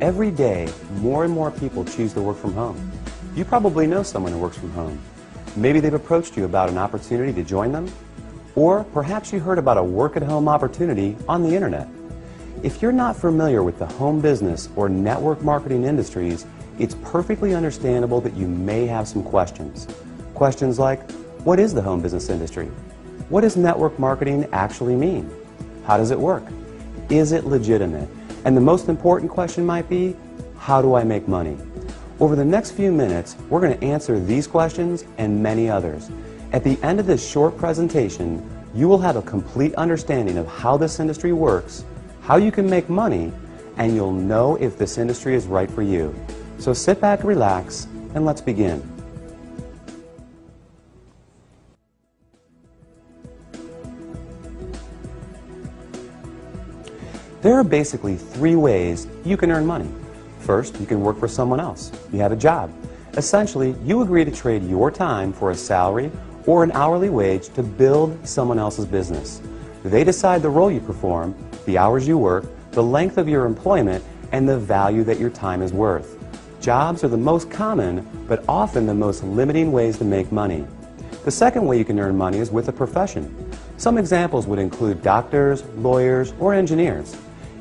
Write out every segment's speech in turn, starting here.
Every day, more and more people choose to work from home. You probably know someone who works from home. Maybe they've approached you about an opportunity to join them, or perhaps you heard about a work-at-home opportunity on the internet. If you're not familiar with the home business or network marketing industries, it's perfectly understandable that you may have some questions. Questions like, what is the home business industry? What does network marketing actually mean? How does it work? Is it legitimate? And the most important question might be, how do I make money? Over the next few minutes, we're going to answer these questions and many others. At the end of this short presentation, you will have a complete understanding of how this industry works, how you can make money, and you'll know if this industry is right for you. So sit back, relax, and let's begin. There are basically three ways you can earn money. First, you can work for someone else. You have a job. Essentially, you agree to trade your time for a salary or an hourly wage to build someone else's business. They decide the role you perform, the hours you work, the length of your employment, and the value that your time is worth. Jobs are the most common, but often the most limiting ways to make money. The second way you can earn money is with a profession. Some examples would include doctors, lawyers, or engineers.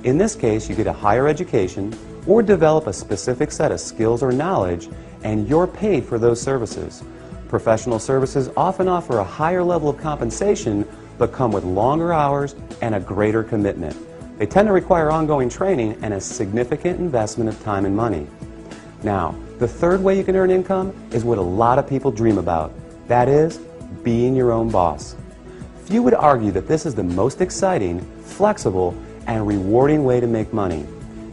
In this case, you get a higher education or develop a specific set of skills or knowledge, and you're paid for those services. Professional services often offer a higher level of compensation, but come with longer hours and a greater commitment. They tend to require ongoing training and a significant investment of time and money. Now, the third way you can earn income is what a lot of people dream about. That is, being your own boss. Few would argue that this is the most exciting, flexible, and rewarding way to make money.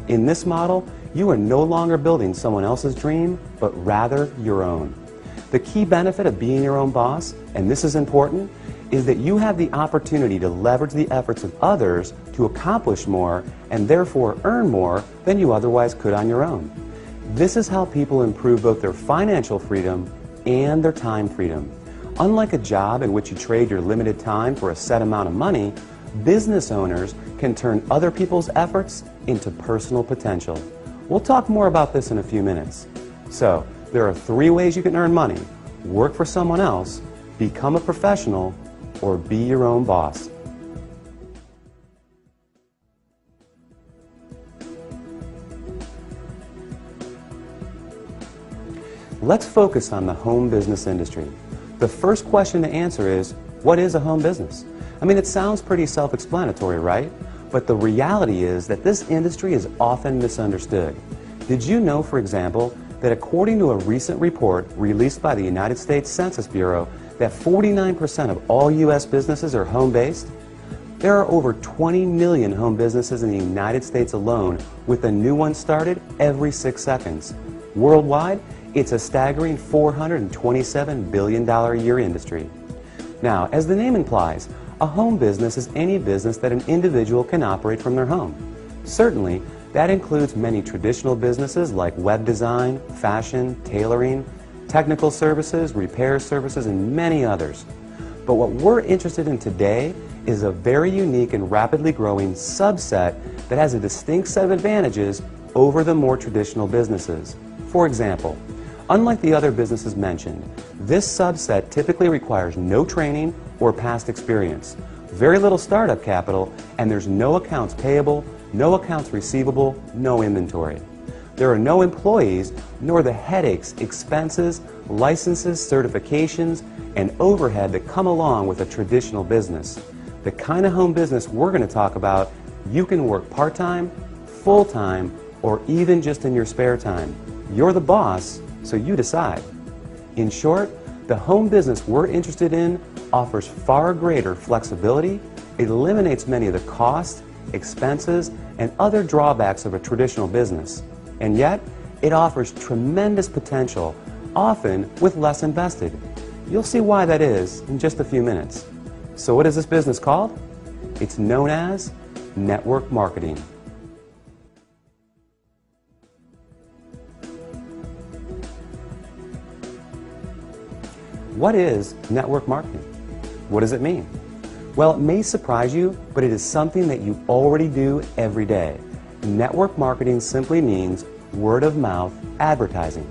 In this model, you are no longer building someone else's dream, but rather your own. The key benefit of being your own boss, and this is important, is that you have the opportunity to leverage the efforts of others to accomplish more and therefore earn more than you otherwise could on your own. This is how people improve both their financial freedom and their time freedom. Unlike a job in which you trade your limited time for a set amount of money, business owners can turn other people's efforts into personal potential. We'll talk more about this in a few minutes. So, there are three ways you can earn money: work for someone else, become a professional, or be your own boss. Let's focus on the home business industry. The first question to answer is, what is a home business? I mean, it sounds pretty self-explanatory, right? But the reality is that this industry is often misunderstood. Did you know, for example, that according to a recent report released by the United States Census Bureau, that 49% of all U.S. businesses are home-based? There are over 20 million home businesses in the United States alone, with a new one started every 6 seconds. Worldwide, it's a staggering $427 billion a year industry. Now, as the name implies, a home business is any business that an individual can operate from their home. Certainly, that includes many traditional businesses like web design, fashion, tailoring, technical services, repair services, and many others. But what we're interested in today is a very unique and rapidly growing subset that has a distinct set of advantages over the more traditional businesses. For example, unlike the other businesses mentioned, this subset typically requires no training or past experience, very little startup capital, and there's no accounts payable, no accounts receivable, no inventory. There are no employees, nor the headaches, expenses, licenses, certifications, and overhead that come along with a traditional business. The kind of home business we're going to talk about, you can work part-time, full-time, or even just in your spare time. You're the boss, so you decide. In short, the home business we're interested in offers far greater flexibility, it eliminates many of the costs, expenses, and other drawbacks of a traditional business. And yet, it offers tremendous potential, often with less invested. You'll see why that is in just a few minutes. So what is this business called? It's known as network marketing. What is network marketing? What does it mean? Well, it may surprise you, but it is something that you already do every day. network marketing simply means word-of-mouth advertising,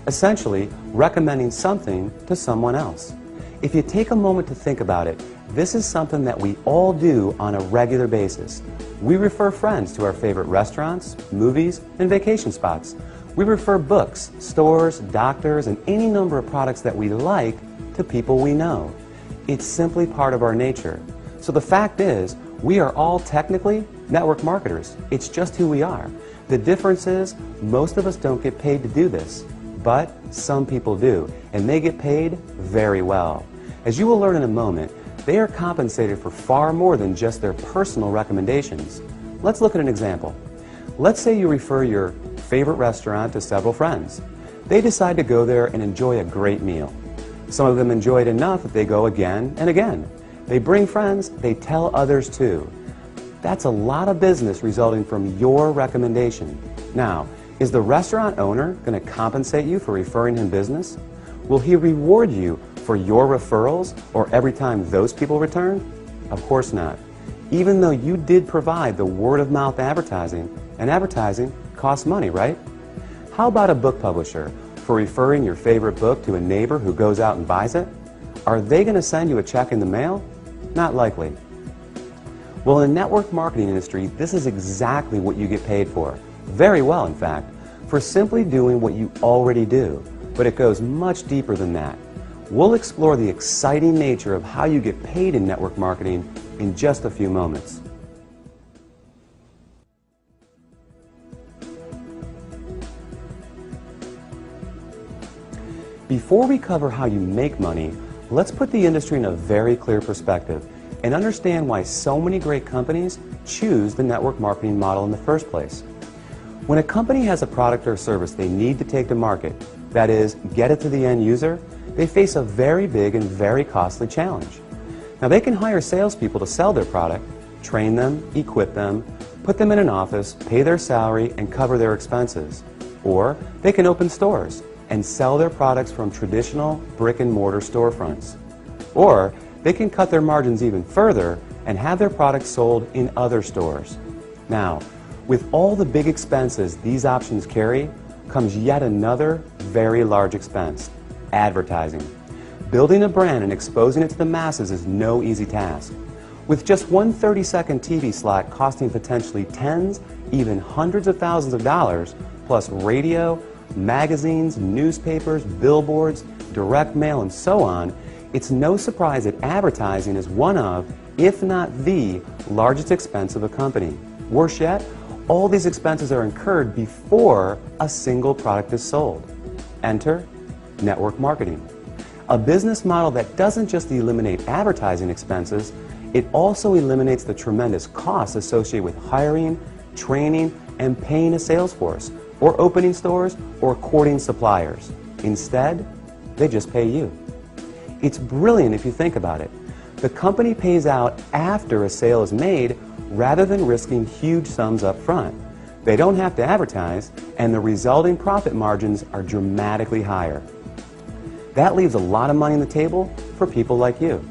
essentially recommending something to someone else. If you take a moment to think about it, this is something that we all do on a regular basis. We refer friends to our favorite restaurants, movies, and vacation spots. We refer books, stores, doctors, and any number of products that we like to people we know. It's simply part of our nature. So the fact is, we are all technically network marketers. It's just who we are. The difference is, most of us don't get paid to do this, but some people do, and they get paid very well. As you will learn in a moment, they are compensated for far more than just their personal recommendations. Let's look at an example. Let's say you refer your favorite restaurant to several friends. They decide to go there and enjoy a great meal. Some of them enjoy it enough that they go again and again. They bring friends, they tell others too. That's a lot of business resulting from your recommendation. Now, is the restaurant owner going to compensate you for referring him business? Will he reward you for your referrals or every time those people return? Of course not. Even though you did provide the word-of-mouth advertising, and advertising costs money, right? How about a book publisher for referring your favorite book to a neighbor who goes out and buys it? Are they going to send you a check in the mail? Not likely. Well, in the network marketing industry, this is exactly what you get paid for. Very well, in fact, for simply doing what you already do. But it goes much deeper than that. We'll explore the exciting nature of how you get paid in network marketing in just a few moments. Before we cover how you make money, let's put the industry in a very clear perspective and understand why so many great companies choose the network marketing model in the first place. When a company has a product or service they need to take to market, that is, get it to the end user, they face a very big and very costly challenge. Now, they can hire salespeople to sell their product, train them, equip them, put them in an office, pay their salary, and cover their expenses. Or they can open stores and sell their products from traditional brick-and-mortar storefronts. Or they can cut their margins even further and have their products sold in other stores. Now, with all the big expenses these options carry, comes yet another very large expense: advertising. Building a brand and exposing it to the masses is no easy task. With just one 30-second TV slot costing potentially tens, even hundreds of thousands of dollars, plus radio, magazines, newspapers, billboards, direct mail, and so on, it's no surprise that advertising is one of, if not the, largest expense of a company. Worse yet, all these expenses are incurred before a single product is sold. Enter network marketing. A business model that doesn't just eliminate advertising expenses, it also eliminates the tremendous costs associated with hiring, training, and paying a sales force, or opening stores, or courting suppliers. Instead, they just pay you. It's brilliant if you think about it. The company pays out after a sale is made rather than risking huge sums up front. They don't have to advertise, and the resulting profit margins are dramatically higher. That leaves a lot of money on the table for people like you.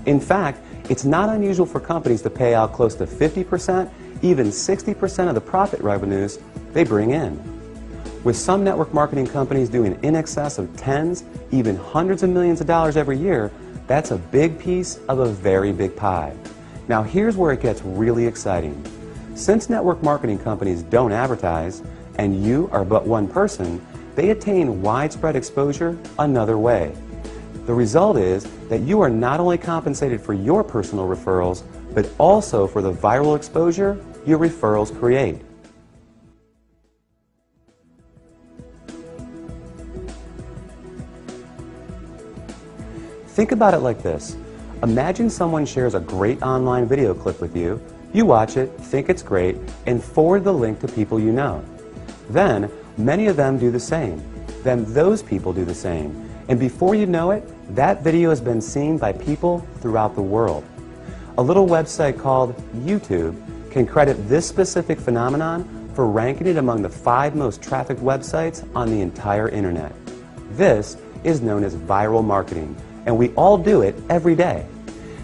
In fact, it's not unusual for companies to pay out close to 50%, even 60% of the profit revenues they bring in. With some network marketing companies doing in excess of tens, even hundreds of millions of dollars every year, that's a big piece of a very big pie. Now here's where it gets really exciting. Since network marketing companies don't advertise, and you are but one person, they attain widespread exposure another way. The result is that you are not only compensated for your personal referrals, but also for the viral exposure your referrals create. Think about it like this. Imagine someone shares a great online video clip with you. You watch it, think it's great, and forward the link to people you know. Then, many of them do the same. Then those people do the same. And before you know it, that video has been seen by people throughout the world. A little website called YouTube can credit this specific phenomenon for ranking it among the 5 most trafficked websites on the entire internet. This is known as viral marketing, and we all do it every day.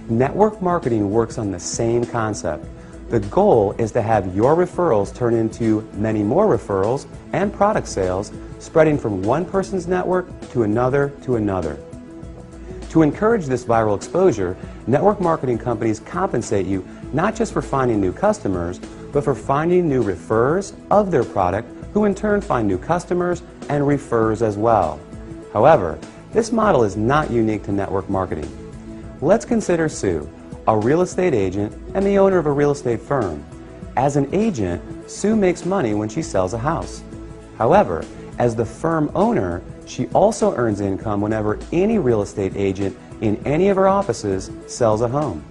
Network marketing works on the same concept. The goal is to have your referrals turn into many more referrals and product sales, spreading from one person's network to another to another. To encourage this viral exposure, network marketing companies compensate you not just for finding new customers, but for finding new referrers of their product, who in turn find new customers and referrers as well. However, this model is not unique to network marketing. Let's consider Sue, a real estate agent and the owner of a real estate firm. As an agent, Sue makes money when she sells a house. However, as the firm owner, she also earns income whenever any real estate agent in any of her offices sells a home.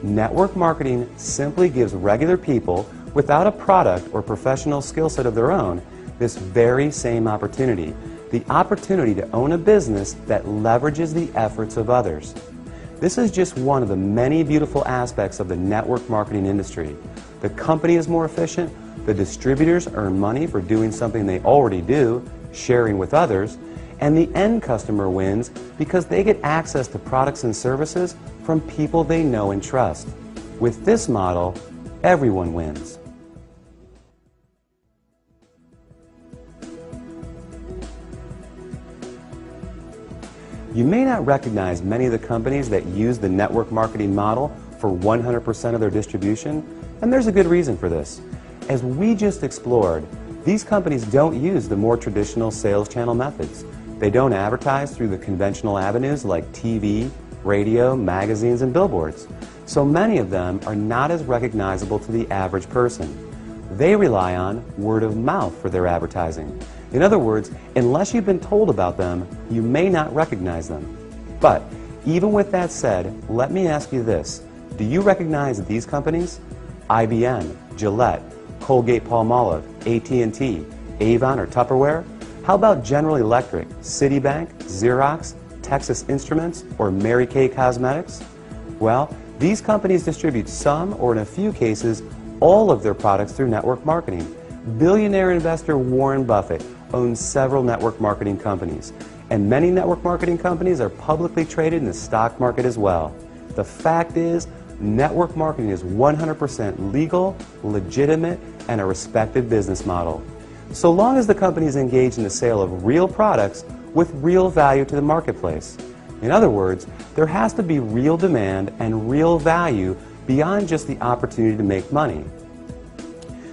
Network marketing simply gives regular people without a product or professional skill set of their own this very same opportunity, the opportunity to own a business that leverages the efforts of others. This is just one of the many beautiful aspects of the network marketing industry. The company is more efficient, the distributors earn money for doing something they already do, sharing with others, and the end customer wins because they get access to products and services from people they know and trust. With this model, everyone wins. You may not recognize many of the companies that use the network marketing model for 100% of their distribution, and there's a good reason for this. As we just explored, these companies don't use the more traditional sales channel methods. They don't advertise through the conventional avenues like TV, radio, magazines, and billboards. So many of them are not as recognizable to the average person. They rely on word of mouth for their advertising. In other words, unless you've been told about them, you may not recognize them. But even with that said, let me ask you this. Do you recognize these companies? IBM, Gillette, Colgate-Palmolive, AT&T, Avon, or Tupperware? How about General Electric, Citibank, Xerox, Texas Instruments, or Mary Kay Cosmetics? Well, these companies distribute some, or in a few cases, all of their products through network marketing. Billionaire investor Warren Buffett owns several network marketing companies, and many network marketing companies are publicly traded in the stock market as well. The fact is, network marketing is 100% legal, legitimate, and a respected business model. So long as the company is engaged in the sale of real products with real value to the marketplace. In other words, there has to be real demand and real value beyond just the opportunity to make money.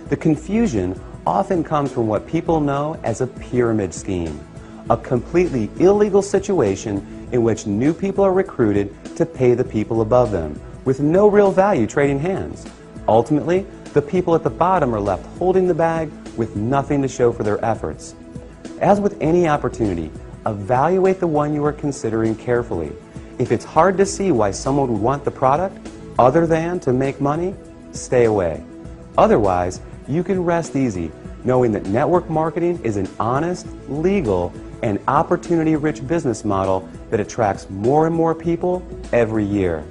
The confusion often comes from what people know as a pyramid scheme, a completely illegal situation in which new people are recruited to pay the people above them, with no real value trading hands. Ultimately, the people at the bottom are left holding the bag with nothing to show for their efforts. As with any opportunity, evaluate the one you are considering carefully. If it's hard to see why someone would want the product other than to make money, stay away. Otherwise, you can rest easy knowing that network marketing is an honest, legal, and opportunity-rich business model that attracts more and more people every year.